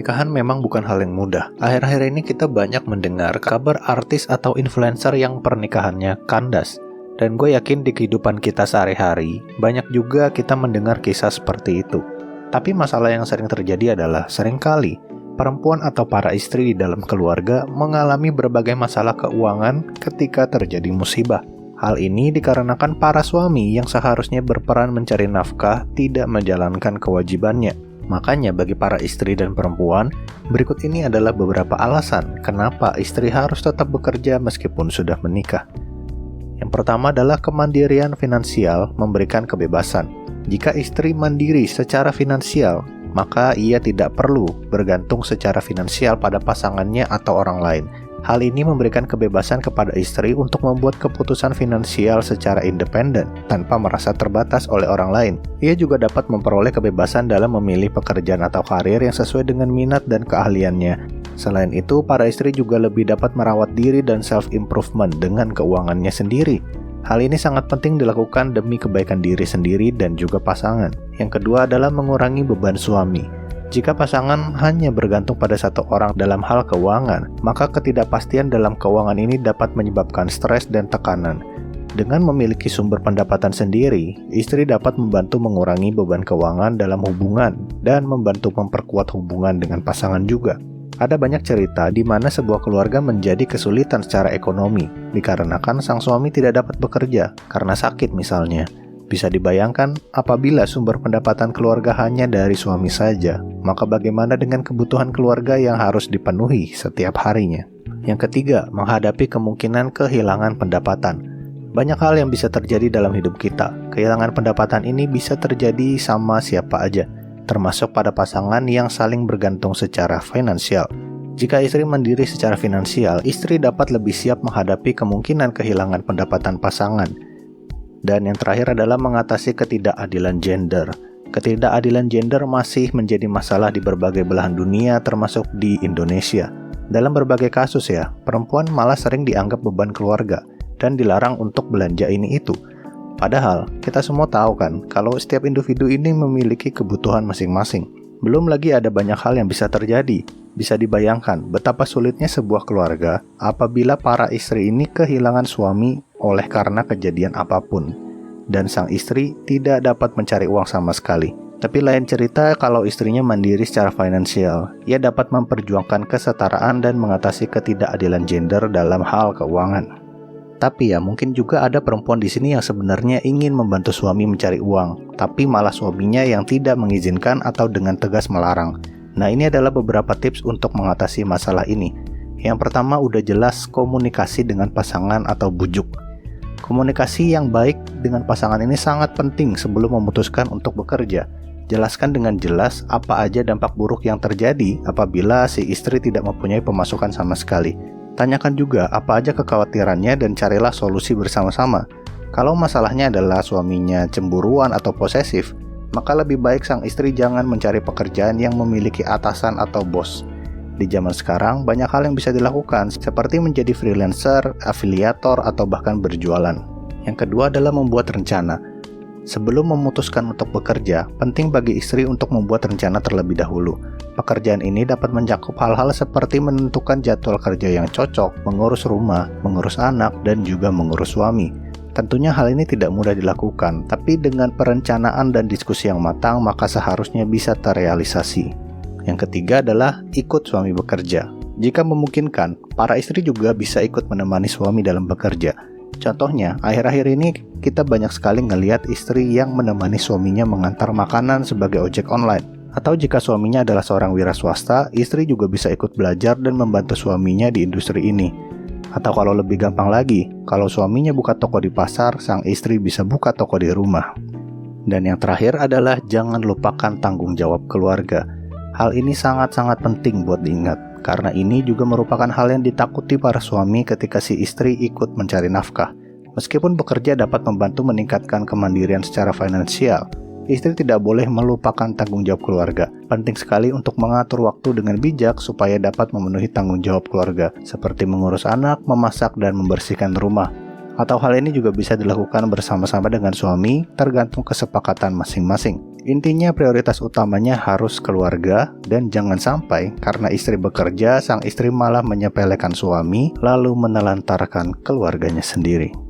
Pernikahan memang bukan hal yang mudah. Akhir-akhir ini kita banyak mendengar kabar artis atau influencer yang pernikahannya kandas. Dan gue yakin di kehidupan kita sehari-hari, banyak juga kita mendengar kisah seperti itu. Tapi masalah yang sering terjadi adalah seringkali perempuan atau para istri di dalam keluarga mengalami berbagai masalah keuangan ketika terjadi musibah. Hal ini dikarenakan para suami yang seharusnya berperan mencari nafkah tidak menjalankan kewajibannya. Makanya bagi para istri dan perempuan, berikut ini adalah beberapa alasan kenapa istri harus tetap bekerja meskipun sudah menikah. Yang pertama adalah kemandirian finansial memberikan kebebasan. Jika istri mandiri secara finansial, maka ia tidak perlu bergantung secara finansial pada pasangannya atau orang lain. Hal ini memberikan kebebasan kepada istri untuk membuat keputusan finansial secara independen tanpa merasa terbatas oleh orang lain. Ia juga dapat memperoleh kebebasan dalam memilih pekerjaan atau karir yang sesuai dengan minat dan keahliannya. Selain itu, para istri juga lebih dapat merawat diri dan self-improvement dengan keuangannya sendiri. Hal ini sangat penting dilakukan demi kebaikan diri sendiri dan juga pasangan. Yang kedua adalah mengurangi beban suami. Jika pasangan hanya bergantung pada satu orang dalam hal keuangan, maka ketidakpastian dalam keuangan ini dapat menyebabkan stres dan tekanan. Dengan memiliki sumber pendapatan sendiri, istri dapat membantu mengurangi beban keuangan dalam hubungan dan membantu memperkuat hubungan dengan pasangan juga. Ada banyak cerita di mana sebuah keluarga menjadi kesulitan secara ekonomi dikarenakan sang suami tidak dapat bekerja karena sakit misalnya. Bisa dibayangkan, apabila sumber pendapatan keluarga hanya dari suami saja, maka bagaimana dengan kebutuhan keluarga yang harus dipenuhi setiap harinya? Yang ketiga, menghadapi kemungkinan kehilangan pendapatan. Banyak hal yang bisa terjadi dalam hidup kita. Kehilangan pendapatan ini bisa terjadi sama siapa aja, termasuk pada pasangan yang saling bergantung secara finansial. Jika istri mandiri secara finansial, istri dapat lebih siap menghadapi kemungkinan kehilangan pendapatan pasangan. Dan yang terakhir adalah mengatasi ketidakadilan gender. Ketidakadilan gender masih menjadi masalah di berbagai belahan dunia termasuk di Indonesia. Dalam berbagai kasus ya, perempuan malah sering dianggap beban keluarga dan dilarang untuk belanja ini itu. Padahal, kita semua tahu kan kalau setiap individu ini memiliki kebutuhan masing-masing. Belum lagi ada banyak hal yang bisa terjadi. Bisa dibayangkan betapa sulitnya sebuah keluarga apabila para istri ini kehilangan suami oleh karena kejadian apapun. Dan sang istri tidak dapat mencari uang sama sekali. Tapi lain cerita kalau istrinya mandiri secara finansial. Ia dapat memperjuangkan kesetaraan dan mengatasi ketidakadilan gender dalam hal keuangan. Tapi ya mungkin juga ada perempuan di sini yang sebenarnya ingin membantu suami mencari uang, tapi malah suaminya yang tidak mengizinkan atau dengan tegas melarang. Nah, ini adalah beberapa tips untuk mengatasi masalah ini. Yang pertama, udah jelas komunikasi dengan pasangan atau bujuk. Komunikasi yang baik dengan pasangan ini sangat penting sebelum memutuskan untuk bekerja. Jelaskan dengan jelas apa aja dampak buruk yang terjadi apabila si istri tidak mempunyai pemasukan sama sekali. Tanyakan juga apa aja kekhawatirannya dan carilah solusi bersama-sama. Kalau masalahnya adalah suaminya cemburuan atau posesif, maka lebih baik sang istri jangan mencari pekerjaan yang memiliki atasan atau bos. Di zaman sekarang, banyak hal yang bisa dilakukan, seperti menjadi freelancer, afiliator, atau bahkan berjualan. Yang kedua adalah membuat rencana. Sebelum memutuskan untuk bekerja, penting bagi istri untuk membuat rencana terlebih dahulu. Pekerjaan ini dapat mencakup hal-hal seperti menentukan jadwal kerja yang cocok, mengurus rumah, mengurus anak, dan juga mengurus suami. Tentunya hal ini tidak mudah dilakukan, tapi dengan perencanaan dan diskusi yang matang, maka seharusnya bisa terrealisasi. Yang ketiga adalah ikut suami bekerja. Jika memungkinkan, para istri juga bisa ikut menemani suami dalam bekerja. Contohnya, akhir-akhir ini kita banyak sekali ngelihat istri yang menemani suaminya mengantar makanan sebagai ojek online. Atau jika suaminya adalah seorang wira swasta, istri juga bisa ikut belajar dan membantu suaminya di industri ini. Atau kalau lebih gampang lagi, kalau suaminya buka toko di pasar, sang istri bisa buka toko di rumah. Dan yang terakhir adalah jangan lupakan tanggung jawab keluarga. Hal ini sangat-sangat penting buat diingat, karena ini juga merupakan hal yang ditakuti para suami ketika si istri ikut mencari nafkah. Meskipun bekerja dapat membantu meningkatkan kemandirian secara finansial, istri tidak boleh melupakan tanggung jawab keluarga. Penting sekali untuk mengatur waktu dengan bijak supaya dapat memenuhi tanggung jawab keluarga, seperti mengurus anak, memasak, dan membersihkan rumah. Atau hal ini juga bisa dilakukan bersama-sama dengan suami, tergantung kesepakatan masing-masing. Intinya prioritas utamanya harus keluarga, dan jangan sampai karena istri bekerja, sang istri malah menyepelekan suami lalu menelantarkan keluarganya sendiri.